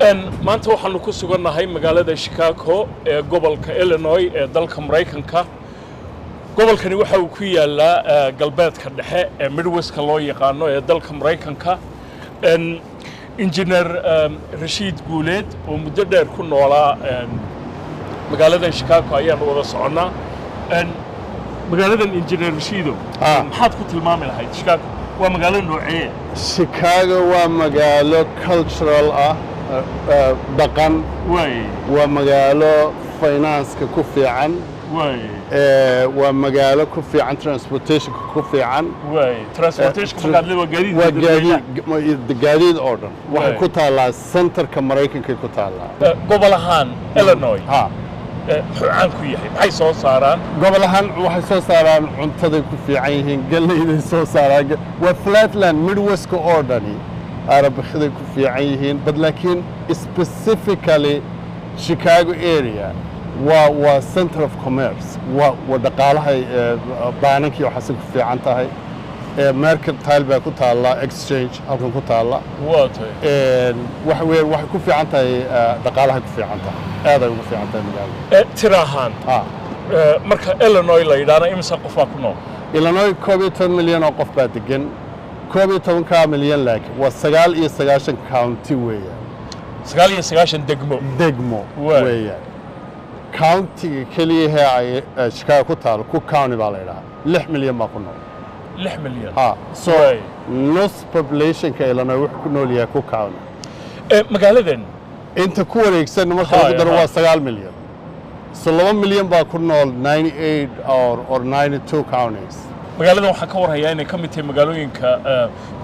maanta waxaanu ku sugannahay magaalada Chicago ee gobolka Illinois ee dalka Mareykanka. gobolkani waxa uu ku yaalaa galbeedka dhexe ee Midwest-ka loo yaqaano ee dalka Mareykanka. Engineer Rashid Guuleed oo muddo dheer ku noolaa magaalada Chicago ayaan wada soconaa. magaaladan Engineer Rashido maxaad ku tilmaami lahayd Chicago waa magaalo noocee? Chicago waa magaalo cultural dhaqan waa magaalo finance-ka ku fiican waa magaalo ku fiican transportation ku fiican transportation waa gaadiid oo dhan waxay ku taalaa centerka Mareykanka ku taalaa gobol ahaan Illinois muxuu caan ku yahay maxay soo saaraan gobol ahaan waxay soo saaraan cuntada ku fiican yihiin galeyda soo saaraan waa flatland Midwest-ka oo dhani Arabkhida ku fiican yihiin but laakiin specifically Chicago area waa center of commerce waa dhaqaalaha baanankii waxa ku fiican tahay mercantile baa ku taala exchange halkan ku taala waxay ku fiican tahay dhaqaalaha ku fiican tahay aad ay ugu fiican tahay magaalada tirahan marka Illinois la yiraahdo imisa qof baa ku nool Illinois 12 milyan oo qof baa degan 12 milyan laakiin waa 99 county weeyaan 99 degmo weeyaan county kaliya ay Chicago ku taal ku county baa la yiraahdaa 6 milyan baa ku nool 6 milyan so nus population ka Illinois wuxuu ku nool yahay ku county magaaladan inta ku wareegsan marka lagu daro waa 9 milyan so 2 milyan baa ku nool 98 or 92 counties magaaladan waxa ka warhayaa inay ka mid tahay magaalooyinka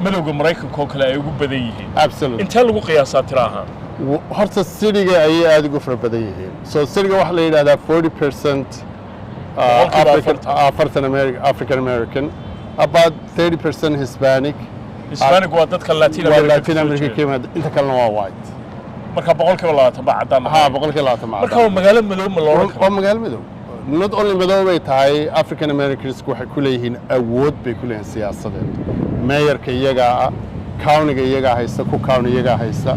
madowga Mareykanka oo kale ay ugu badan yihiin absolutely inta lagu qiyaasaa tirahan horta city-ga ay aad ugu fara badan yihiin so city-ga waxa la yiraahdaa 40% African American about 30% Hispanic waa dadka Latin American inta kalena waa white marka 20% baa cadaan marka waa magaalo madow ma loo waa magaalo madow not only madow bay tahay African Americans waxay ku leeyihiin awood bay ku leeyihiin siyaasadeed mayorka iyaga county-ga iyaga haysta ku county iyaga haysta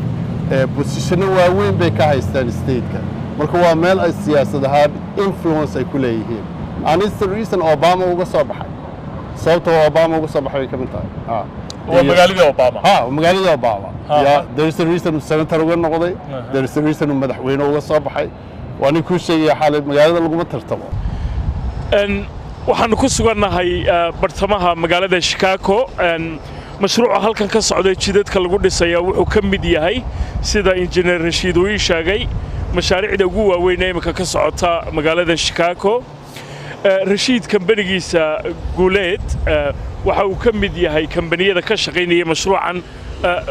position waaweyn bay ka haystaan state-ka marka waa meel ay siyaasad ahaan influence ay ku leeyihiin and it's the reason Obama uga soo baxay sababtoo Obama uga soo baxay ka mid tahay waa magaalada Obama magaalada Obama there is a reason senator uga noqday there is a reason madaxweyne uga soo baxay waana ku sheegay xaalad magaalada lagu tartamo waxaan ku sugannahay bartamaha magaalada Chicago mashruuca halkan ka socday jidadka lagu dhisay wuxuu ka mid yahay sida Engineer Rashid uu sheegay mashaariicda ugu waaweyn ee imika ka socota magaalada Chicago Rashid kambanigiisa Guuleed waxa uu ka mid yahay kambaniyada ka shaqeynaya mashruucan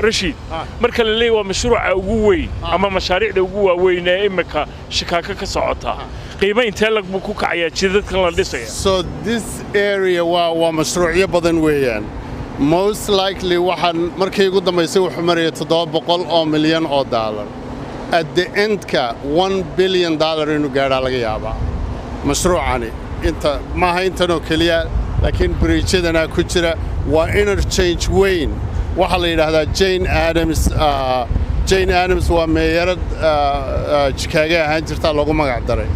Rashid marka la leeyahay waa mashruuca ugu weyn ama mashaariicda ugu waaweyn ee imika Chicago ka socota qiimo intee lag buu ku kacayaa jidadkan la dhisay so this area waa mashruucyo badan weeyaan most likely waxaan markii ugu dambeysay wuxuu marayay $700 milyan oo dollar at the end-ka $1 billion inuu gaadhaa laga yaabaa mashruucani inta maaha intanoo keliya laakiin bridge-yadana ku jira waa interchange weyn waxaa la yidhaahdaa Jane Addams waa meeyarad Chicago ahaan jirta lagu magac daray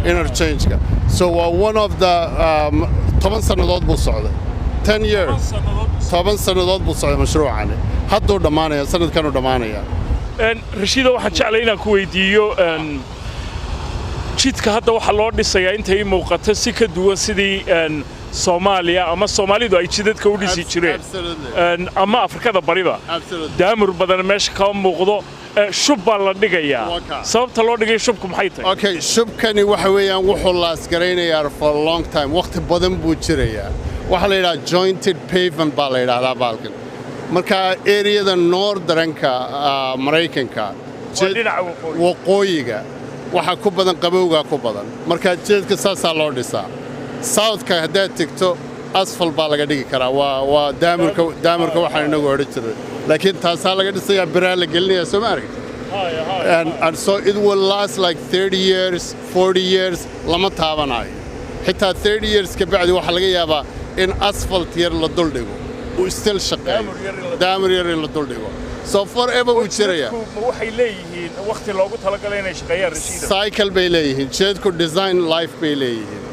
interchange-ka so waa one of the 10 sannadood buu socday 10 years 10 sannadood buu socday mashruucani hadduu dhamaanaya sanadkan uu dhamaanaya Rashido waxaan jeclay inaan ku weydiiyo jidka hadda waxa loo dhisayaa intay muuqato si ka duwan sidii Soomaaliya ama Soomaalidu ay jidadka u dhisi jireen ama Afrikada bariba daamur badan meesha ka muuqdo shub baa la dhigayaa sababta loo dhigay shubku maxay tahay okay shubkani waxa weeyaan wuxuu laas gareynayaa for a long time waqti badan buu jirayaa waxa la yiraahdaa jointed pavement baa la yiraahdaa baalkan marka area-da northern-ka Mareykanka waqooyiga waxa ku badan qabowga ku badan marka jidadka saasa loo dhisaa south-ka haddaad tagto asfal baa laga dhigi karaa waa daamirka waxaan inagu odhan jiray laakiin taasaa laga dhisayaa biraa la gelinayaa soo ma aragtid and so it will last like 30 years 40 years lama taabanayo xitaa 30 years ka bacdi waxaa laga yaabaa in asfalt yar la dul dhigo uu still shaqeeyo daamir yar in la dul dhigo so forever wuu jiraya waxay leeyihiin waqti loogu talagalay inay shaqeeyaan rashiida cycle bay leeyihiin jidadku design life bay leeyihiin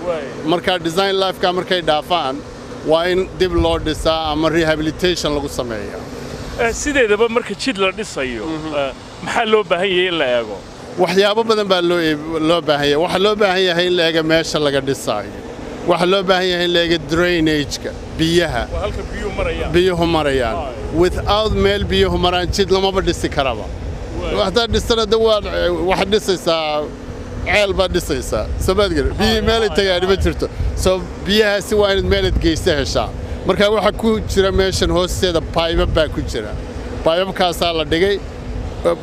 marka design life-ka markay dhaafaan waa in dib loo dhisaa ama rehabilitation lagu sameeyaa sideedaba marka jid la dhisayo maxaa loo baahan yahay in la eego waxyaabo badan baa loo baahan yahay waxa loo baahan yahay in la eego meesha laga dhisaayo waxa loo baahan yahay in la eego drainage-ka biyaha halka biyuhu marayaan without meel biyuhu maraan jid lamaba dhisi karaba waxaad dhisana waxaad dhisaysaa ceel baad dhisaysaa sabaadgar biyihii meelay tagaan ma jirto soo biyahaasi waa inaad meelad geysta heshaa marka waxaa ku jira meeshan hoosteeda baybab baa ku jira baybabkaasaa la dhigay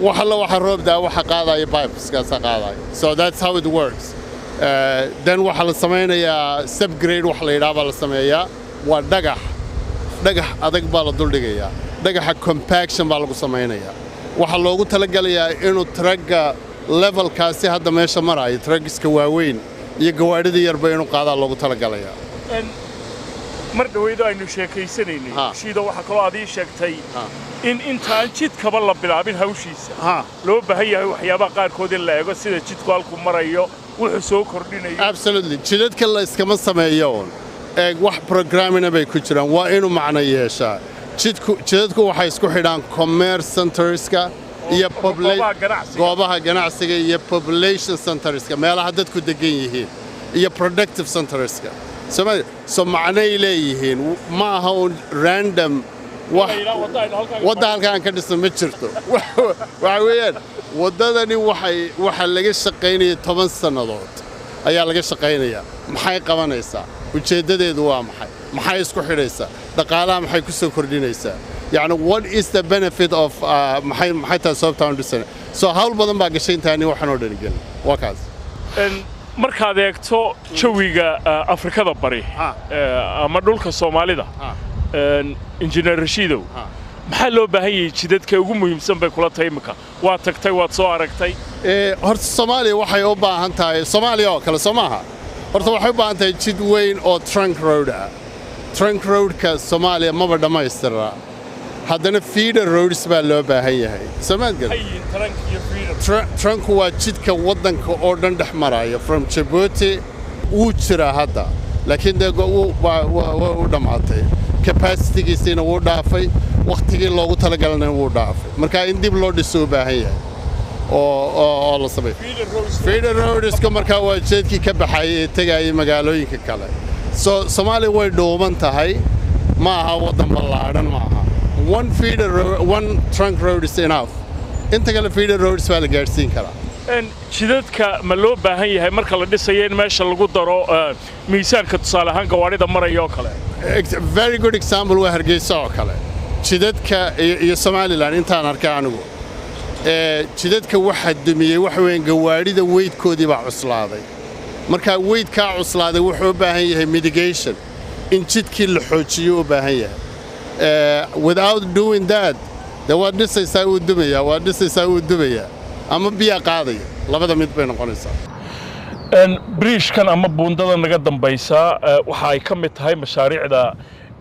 waxa roobdaa waxa qaadaya pipeskaasa qaadaya so that's how it works then waxa la samaynayaa subgrade wax la yidhaha baa la sameeyaa waa dhagax adag baa la duldhigayaa dhagaxa compaction baa lagu samaynayaa waxaa loogu talagalayaa inuu tragga levelkaasi hadda meesha maraayo traggiska waaweyn iyo gawaadhida yarba inuu qaadaa loogu talagalayaa mar dhaweydo aynu sheekaysanaynay shiida waxa kaloo aad ii sheegtay in intaan jidkaba la bilaabin hawshiisa loo baahan yahay waxyaabaha qaarkood in la eego sida jidku halku marayo wuxuu soo kordhinayo absolutely jidadka la iskama sameeyo wax programmina bay ku jiraan waa inuu macno yeeshaa jidadku waxay isku xidhaan commerce centerska iyo goobaha ganacsiga iyo population centerska meelaha dadku degan yihiin iyo productive centerska so macnay leeyihiin ma aha un random wadda halkaan ka dhisan ma jirto waxa weeyaan waddadani waxa laga shaqaynaya 10 sannadood ayaa laga shaqaynayaa maxay qabanaysaa ujeeddadeedu waa maxay isku xidhaysaa dhaqaalaha maxay ku soo kordhinaysaa يعني what is the benefit of maxay tahay sababta aan dhisana so hawl badan baa gashay intaani waxaan oo dhan gelin waa kaas markaad eegto jawiga Afrikada bari ama dhulka Soomaalida injineer Rashiidow maxaa loo baahan yahay jidadka ugu muhiimsan bay kula tahay imika waa tagtay waad soo aragtay horta Soomaaliya waxay u baahan tahay Soomaaliya oo kale Soomaha horta waxay u baahan tahay jid weyn oo trunk road trunk road-ka Soomaaliya maba dhammaystiraa haddana feeder roads baa loo baahan yahay Soomaaliya trunk waa jidka waddanka oo dhan dhex maraya from Djibouti wuu jiraa hadda laakiin waa u dhammaatay capacity-giisina wuu dhaafay waqtigii loogu talagalana wuu dhaafay marka in dib loo dhiso u baahan yahay oo la sameeyo feeder roadska markaa waa jeedkii ka baxayay ee tegayay magaalooyinka kale so Soomaaliya way dhooban tahay ma aha waddan ballaadhan ma aha one trunk road is enough inta kale feeder roads baa la gaadhsiin karaa jidadka ma loo baahan yahay marka la dhisayo in meesha lagu daro miisaanka tusaale ahaan gawaadhida maraya oo kale very good example waa Hargeysa oo kale jidadka iyo Somaliland intaan arkay anigu jidadka waxa dumiyay waxa weyn gawaadhida weydkoodii baa cuslaaday marka weydka cuslaaday wuxuu u baahan yahay mitigation in jidkii la xoojiyo u baahan yahay without doing that the waa dhisaysaa uu dumaya ama biya qaadaya labada mid bay noqonaysaa bridge-kan ama buundada naga dambaysa waxa ay ka mid tahay mashaariicda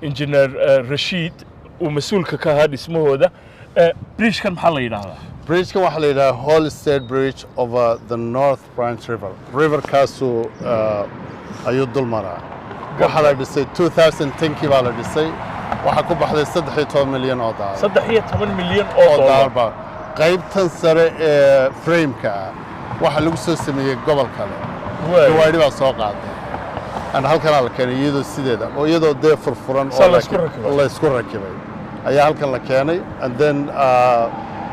injineer Rashiid uu mas'uulka ka ahaa dhismahooda bridge-kan maxaa la yiraahdaa bridge-kan waxa la yiraahdaa Holstead Bridge over the North Branch River kaasu ayuu dul maraa waxa la dhisay 2010 baa la dhisay waxa ku baxday 13 milyan oo dollar 13 milyan oo dollar qaybtan sare ee frame-ka waxa lagu soo sameeyay gobol kale gawaadhi baa soo qaaday aan halkan la keenay iyadoo sideeda oo iyadoo dee furfuran oo la isku rakibay ayaa halkan la keenay and then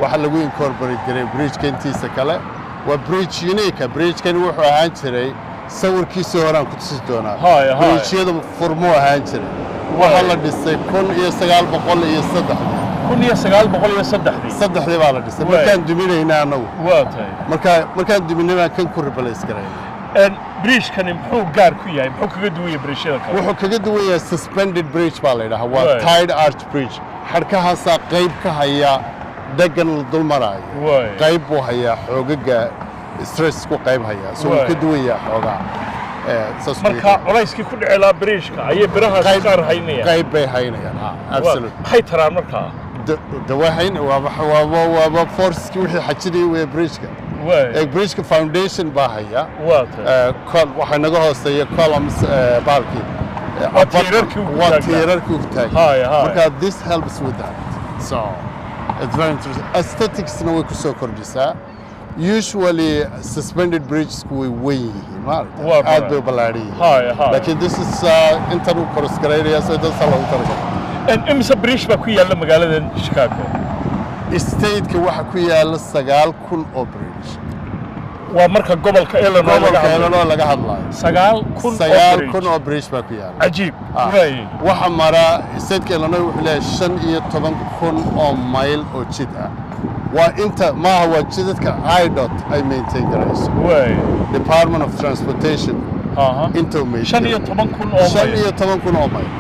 waxa lagu incorporate garay bridge-ka intiisa kale waa bridge unique bridge-kan wuxuu ahaan jiray sawirkiisa horaan ku tusi doonaa bridge-yada furmo ahaan jiray waxa la dhisay 1903 baa la dhisay markaan duminaynaa anagu markaan duminay kan ku replace garay bridge-kan muxuu gaar ku yahay muxuu kaga duwan yahay bridge-yada kale wuxuu kaga duwan yahay suspended bridge baa la yiraahdaa waa tied arch bridge xarkahaasa qayb ka haya dagan dul maraayo qayb buu hayaa xoogaga stress ku qayb haya soo ka duwan yahay xoogaa marka culayskii ku dhici lahaa bridge-ka ayay biraha qaar haynayaan qayb bay haynayaan absolutely maxay taraan markaa دواحين وفورس وحي حجري وبريشكا بريشكا فاونديشن باهيا كل waxay naga hooseeya columns balki وتيرarku taag marka this helps with that so it's very interesting aesthetics na way ku soo kordhisaa usually suspended bridges way way aad bay balaadiyeen laakiin this is intan u cross gareeyaa soo dad sala u tarjay imsa bridge ba ku yaala magaalada Chicago state-ka waxa ku yaala 9,000 oo bridge waa marka gobolka Illinois laga hadlayo 9,000 oo bridge ba ku yaala ajiib waxa mara state-ka Illinois wuxuu leeyahay 15,000 oo mile oo jid ah waa inta ma waa jidadka IDOT ay maintain garayso Department of Transportation inta maintain 15,000 oo mile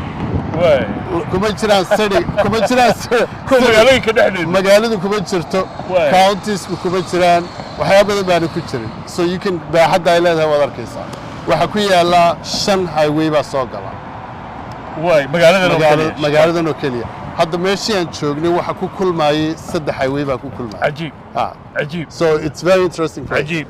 kuma jiraan city kuma jiraan magaalada kuma jirto counties kuma jiraan waxyaabo badan baan ku jirin so you can baaxadda ay leedahay wad arkaysaa waxa ku yaala 5 highway baa soo gala magaaladan oo kaliya hadda meeshii aan joognay waxa ku kulmayay 3 highway baa ku kulmayay ajiib so it's very interesting ajiib